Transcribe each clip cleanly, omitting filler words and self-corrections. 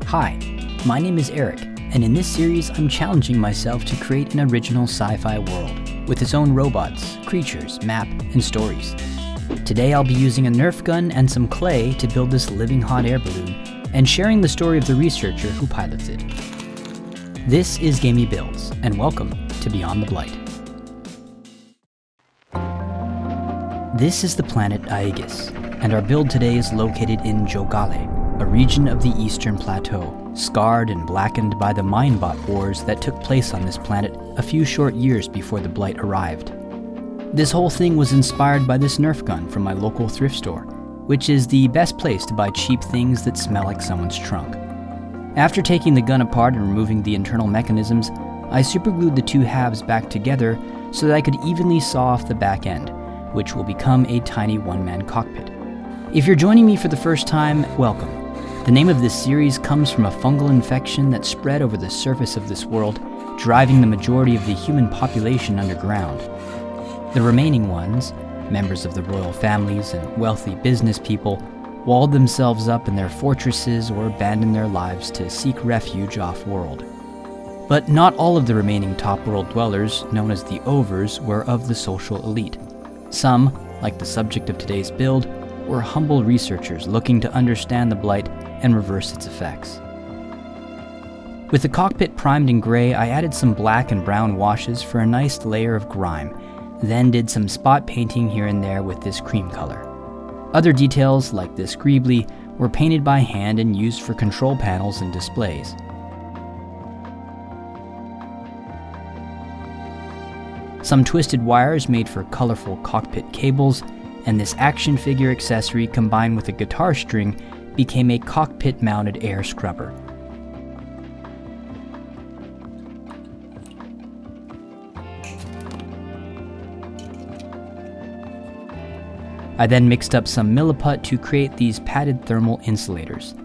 Hi, my name is Eric, and in this series I'm challenging myself to create an original sci-fi world with its own robots, creatures, map, and stories. Today I'll be using a Nerf gun and some clay to build this living hot air balloon, and sharing the story of the researcher who pilots it. This is Gamey Builds, and welcome to Beyond the Blight. This is the planet Aegis, and our build today is located in Jogale, a region of the Eastern Plateau, scarred and blackened by the Minebot wars that took place on this planet a few short years before the Blight arrived. This whole thing was inspired by this Nerf gun from my local thrift store, which is the best place to buy cheap things that smell like someone's trunk. After taking the gun apart and removing the internal mechanisms, I superglued the two halves back together so that I could evenly saw off the back end, which will become a tiny one-man cockpit. If you're joining me for the first time, welcome. The name of this series comes from a fungal infection that spread over the surface of this world, driving the majority of the human population underground. The remaining ones, members of the royal families and wealthy business people, walled themselves up in their fortresses or abandoned their lives to seek refuge off-world. But not all of the remaining top-world dwellers, known as the Overs, were of the social elite. Some, like the subject of today's build, were humble researchers looking to understand the Blight and reverse its effects. With the cockpit primed in gray, I added some black and brown washes for a nice layer of grime, then did some spot painting here and there with this cream color. Other details, like this greebly, were painted by hand and used for control panels and displays. Some twisted wires made for colorful cockpit cables, and this action figure accessory combined with a guitar string became a cockpit-mounted air scrubber. I then mixed up some milliput to create these padded thermal insulators.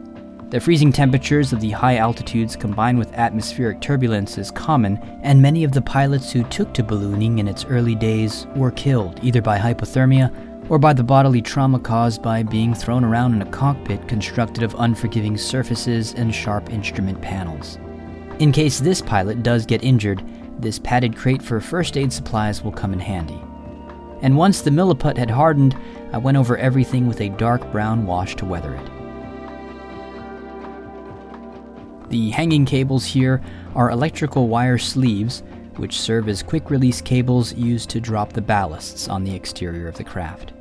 The freezing temperatures of the high altitudes combined with atmospheric turbulence is common, and many of the pilots who took to ballooning in its early days were killed either by hypothermia or by the bodily trauma caused by being thrown around in a cockpit constructed of unforgiving surfaces and sharp instrument panels. In case this pilot does get injured, this padded crate for first aid supplies will come in handy. And once the milliput had hardened, I went over everything with a dark brown wash to weather it. The hanging cables here are electrical wire sleeves, which serve as quick-release cables used to drop the ballasts on the exterior of the craft.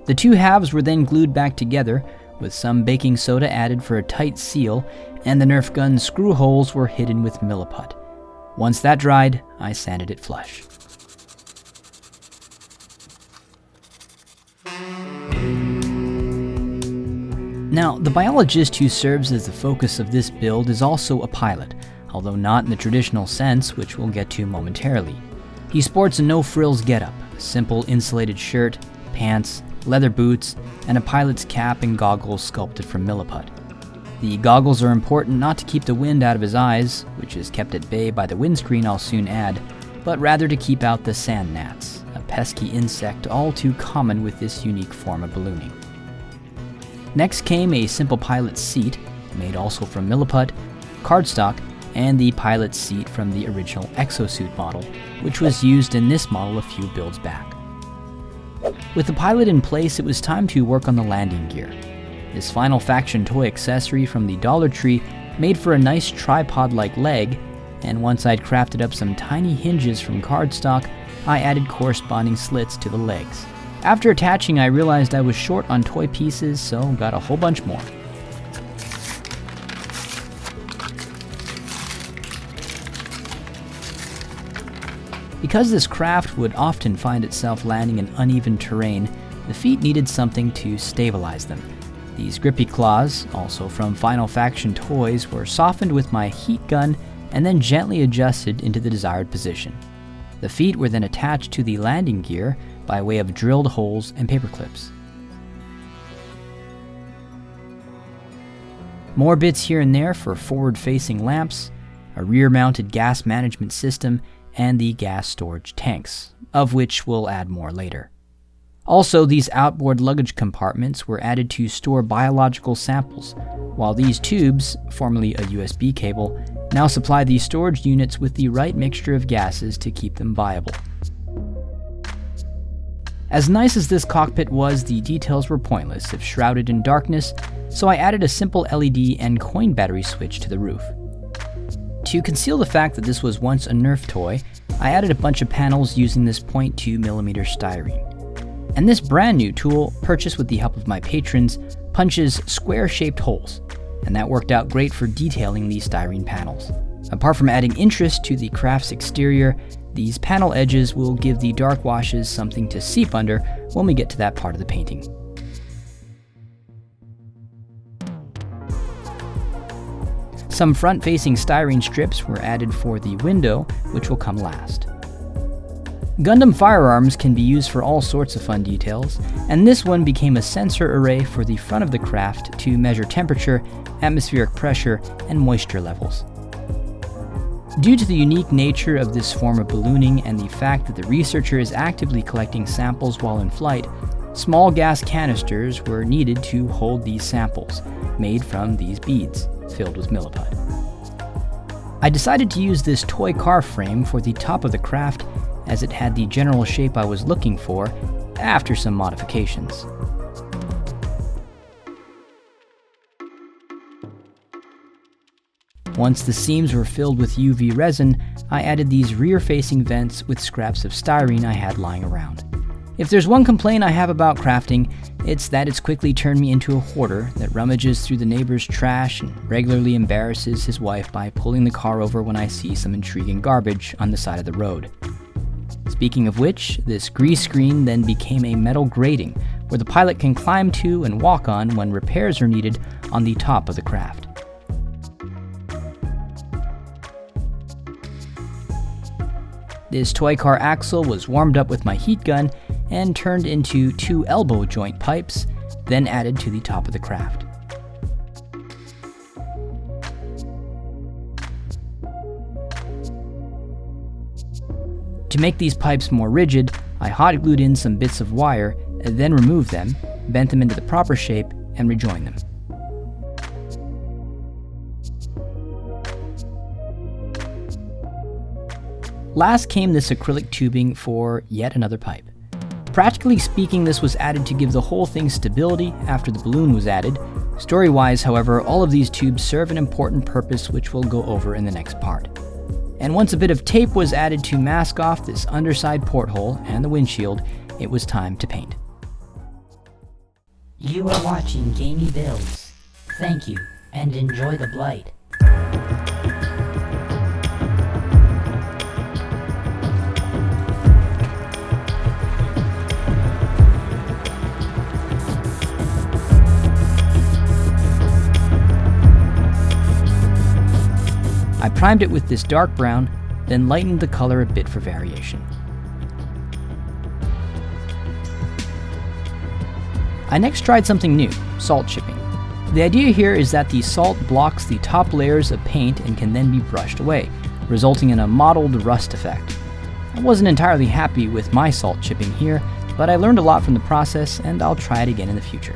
The two halves were then glued back together, with some baking soda added for a tight seal, and the Nerf gun's screw holes were hidden with milliput. Once that dried, I sanded it flush. Now, the biologist who serves as the focus of this build is also a pilot, although not in the traditional sense, which we'll get to momentarily. He sports a no-frills getup, a simple insulated shirt, pants, leather boots, and a pilot's cap and goggles sculpted from milliput. The goggles are important not to keep the wind out of his eyes, which is kept at bay by the windscreen I'll soon add, but rather to keep out the sand gnats, a pesky insect all too common with this unique form of ballooning. Next came a simple pilot's seat, made also from milliput, cardstock, and the pilot's seat from the original exosuit model, which was used in this model a few builds back. With the pilot in place, it was time to work on the landing gear. This Final Faction toy accessory from the Dollar Tree made for a nice tripod-like leg, and once I'd crafted up some tiny hinges from cardstock, I added corresponding slits to the legs. After attaching, I realized I was short on toy pieces, so got a whole bunch more. Because this craft would often find itself landing in uneven terrain, the feet needed something to stabilize them. These grippy claws, also from Final Faction toys, were softened with my heat gun and then gently adjusted into the desired position. The feet were then attached to the landing gear by way of drilled holes and paper clips. More bits here and there for forward-facing lamps, a rear-mounted gas management system, and the gas storage tanks, of which we'll add more later. Also, these outboard luggage compartments were added to store biological samples, while these tubes, formerly a USB cable, now supply these storage units with the right mixture of gases to keep them viable. As nice as this cockpit was, the details were pointless if shrouded in darkness, so I added a simple LED and coin battery switch to the roof. To conceal the fact that this was once a Nerf toy, I added a bunch of panels using this 0.2mm styrene. And this brand new tool, purchased with the help of my patrons, punches square-shaped holes, and that worked out great for detailing these styrene panels. Apart from adding interest to the craft's exterior, these panel edges will give the dark washes something to seep under when we get to that part of the painting. Some front-facing styrene strips were added for the window, which will come last. Gundam firearms can be used for all sorts of fun details, and this one became a sensor array for the front of the craft to measure temperature, atmospheric pressure, and moisture levels. Due to the unique nature of this form of ballooning and the fact that the researcher is actively collecting samples while in flight, small gas canisters were needed to hold these samples, made from these beads filled with milliput. I decided to use this toy car frame for the top of the craft, as it had the general shape I was looking for after some modifications. Once the seams were filled with UV resin, I added these rear-facing vents with scraps of styrene I had lying around. If there's one complaint I have about crafting, it's that it's quickly turned me into a hoarder that rummages through the neighbor's trash and regularly embarrasses his wife by pulling the car over when I see some intriguing garbage on the side of the road. Speaking of which, this grease screen then became a metal grating where the pilot can climb to and walk on when repairs are needed on the top of the craft. This toy car axle was warmed up with my heat gun and turned into 2 elbow joint pipes, then added to the top of the craft. To make these pipes more rigid, I hot glued in some bits of wire, then removed them, bent them into the proper shape, and rejoined them. Last came this acrylic tubing for yet another pipe. Practically speaking, this was added to give the whole thing stability after the balloon was added. Story-wise, however, all of these tubes serve an important purpose which we'll go over in the next part. And once a bit of tape was added to mask off this underside porthole and the windshield, it was time to paint. You are watching Gamey Builds. Thank you, and enjoy the Blight. I primed it with this dark brown, then lightened the color a bit for variation. I next tried something new, salt chipping. The idea here is that the salt blocks the top layers of paint and can then be brushed away, resulting in a mottled rust effect. I wasn't entirely happy with my salt chipping here, but I learned a lot from the process and I'll try it again in the future.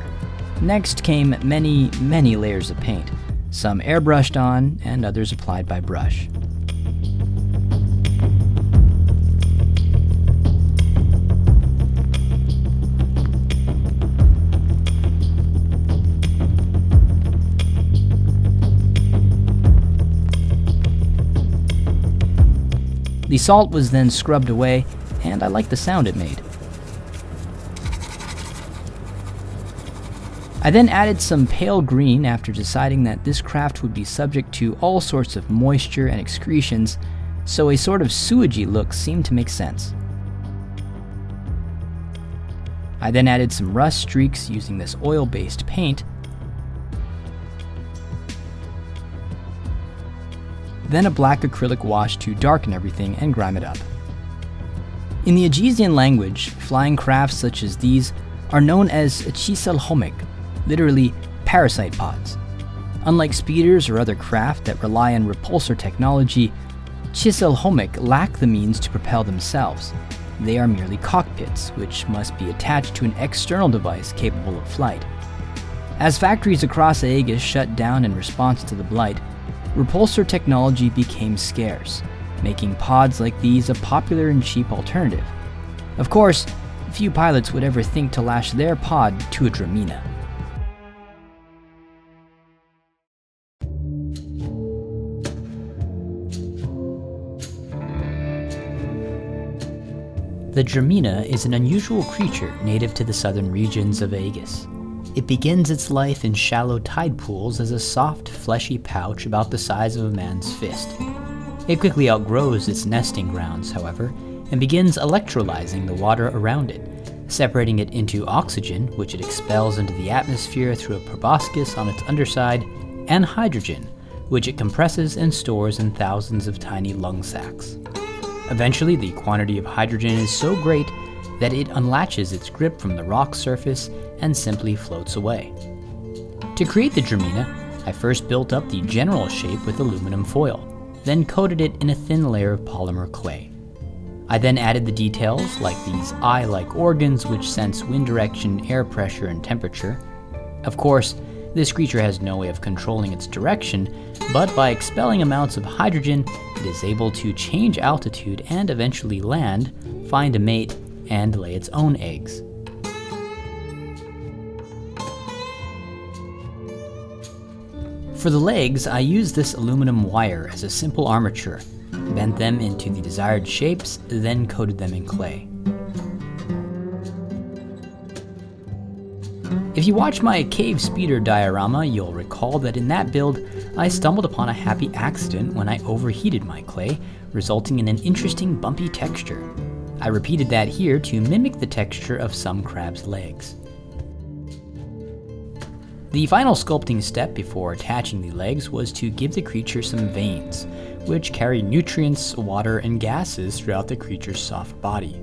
Next came many layers of paint. Some airbrushed on, and others applied by brush. The salt was then scrubbed away, and I liked the sound it made. I then added some pale green after deciding that this craft would be subject to all sorts of moisture and excretions, so a sort of sewagey look seemed to make sense. I then added some rust streaks using this oil-based paint, then a black acrylic wash to darken everything and grime it up. In the Aegean language, flying crafts such as these are known as chiselhomic, literally parasite pods. Unlike speeders or other craft that rely on repulsor technology, chiselhomic lack the means to propel themselves. They are merely cockpits, which must be attached to an external device capable of flight. As factories across Aegis shut down in response to the Blight, repulsor technology became scarce, making pods like these a popular and cheap alternative. Of course, few pilots would ever think to lash their pod to a drameena. The drameena is an unusual creature native to the southern regions of Aegis. It begins its life in shallow tide pools as a soft, fleshy pouch about the size of a man's fist. It quickly outgrows its nesting grounds, however, and begins electrolyzing the water around it, separating it into oxygen, which it expels into the atmosphere through a proboscis on its underside, and hydrogen, which it compresses and stores in thousands of tiny lung sacs. Eventually, the quantity of hydrogen is so great that it unlatches its grip from the rock surface and simply floats away. To create the drameena, I first built up the general shape with aluminum foil, then coated it in a thin layer of polymer clay. I then added the details, like these eye-like organs which sense wind direction, air pressure, and temperature. Of course, this creature has no way of controlling its direction, but by expelling amounts of hydrogen, it is able to change altitude and eventually land, find a mate, and lay its own eggs. For the legs, I used this aluminum wire as a simple armature, bent them into the desired shapes, then coated them in clay. If you watch my cave speeder diorama, you'll recall that in that build, I stumbled upon a happy accident when I overheated my clay, resulting in an interesting bumpy texture. I repeated that here to mimic the texture of some crabs' legs. The final sculpting step before attaching the legs was to give the creature some veins, which carry nutrients, water, and gases throughout the creature's soft body.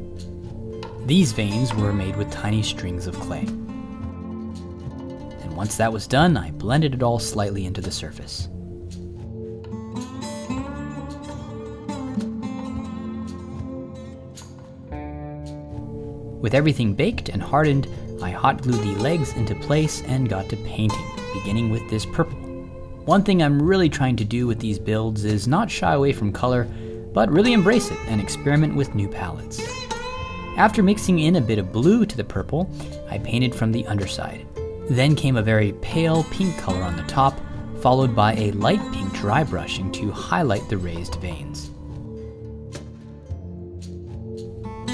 These veins were made with tiny strings of clay. And once that was done, I blended it all slightly into the surface. With everything baked and hardened, I hot glued the legs into place and got to painting, beginning with this purple. One thing I'm really trying to do with these builds is not shy away from color, but really embrace it and experiment with new palettes. After mixing in a bit of blue to the purple, I painted from the underside. Then came a very pale pink color on the top, followed by a light pink dry brushing to highlight the raised veins.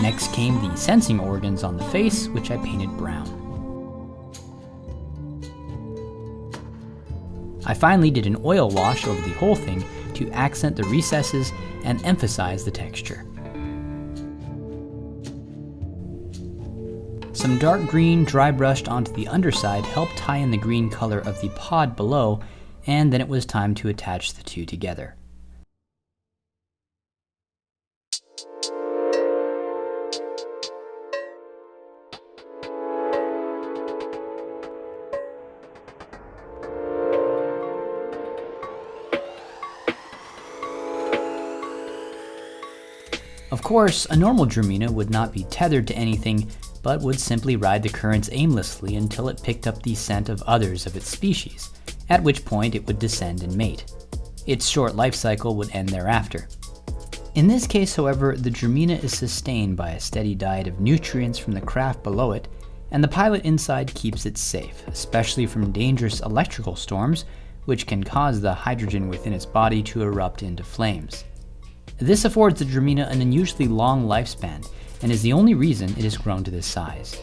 Next came the sensing organs on the face, which I painted brown. I finally did an oil wash over the whole thing to accent the recesses and emphasize the texture. Some dark green dry brushed onto the underside helped tie in the green color of the pod below, and then it was time to attach the two together. Of course, a normal drameena would not be tethered to anything, but would simply ride the currents aimlessly until it picked up the scent of others of its species, at which point it would descend and mate. Its short life cycle would end thereafter. In this case, however, the drameena is sustained by a steady diet of nutrients from the craft below it, and the pilot inside keeps it safe, especially from dangerous electrical storms, which can cause the hydrogen within its body to erupt into flames. This affords the drameena an unusually long lifespan, and is the only reason it has grown to this size.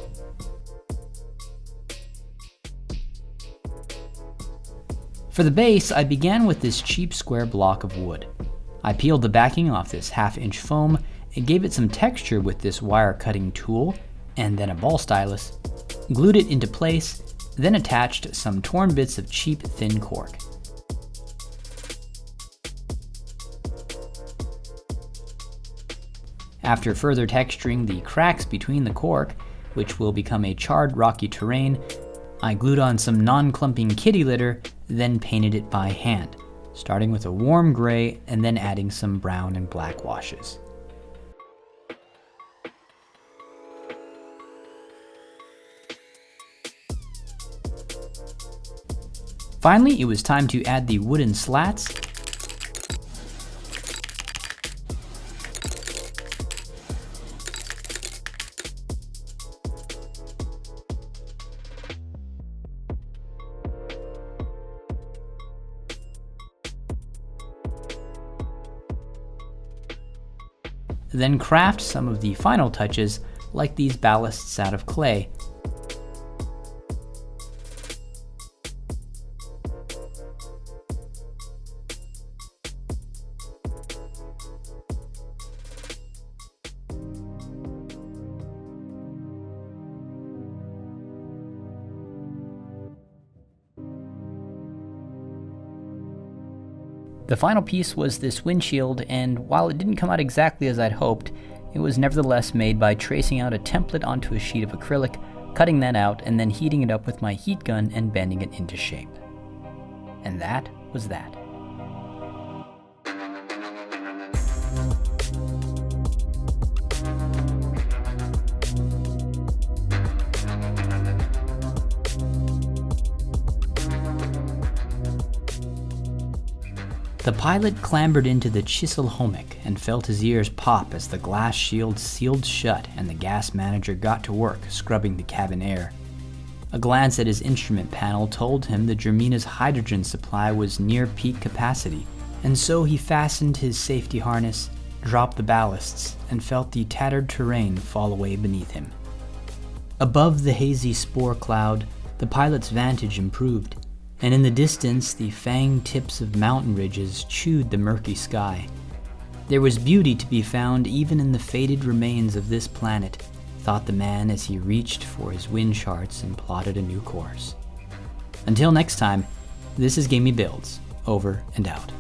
For the base, I began with this cheap square block of wood. I peeled the backing off this half-inch foam and gave it some texture with this wire cutting tool, and then a ball stylus, glued it into place, then attached some torn bits of cheap thin cork. After further texturing the cracks between the cork, which will become a charred rocky terrain, I glued on some non-clumping kitty litter, then painted it by hand, starting with a warm gray and then adding some brown and black washes. Finally, it was time to add the wooden slats. Then craft some of the final touches, like these ballasts out of clay. The final piece was this windshield, and while it didn't come out exactly as I'd hoped, it was nevertheless made by tracing out a template onto a sheet of acrylic, cutting that out, and then heating it up with my heat gun and bending it into shape. And that was that. The pilot clambered into the chisel hummock and felt his ears pop as the glass shield sealed shut and the gas manager got to work scrubbing the cabin air. A glance at his instrument panel told him the Drameena's hydrogen supply was near peak capacity, and so he fastened his safety harness, dropped the ballasts, and felt the tattered terrain fall away beneath him. Above the hazy spore cloud, the pilot's vantage improved, and in the distance the fanged tips of mountain ridges chewed the murky sky. There was beauty to be found even in the faded remains of this planet, thought the man as he reached for his wind charts and plotted a new course. Until next time, this is Gamey Builds, over and out.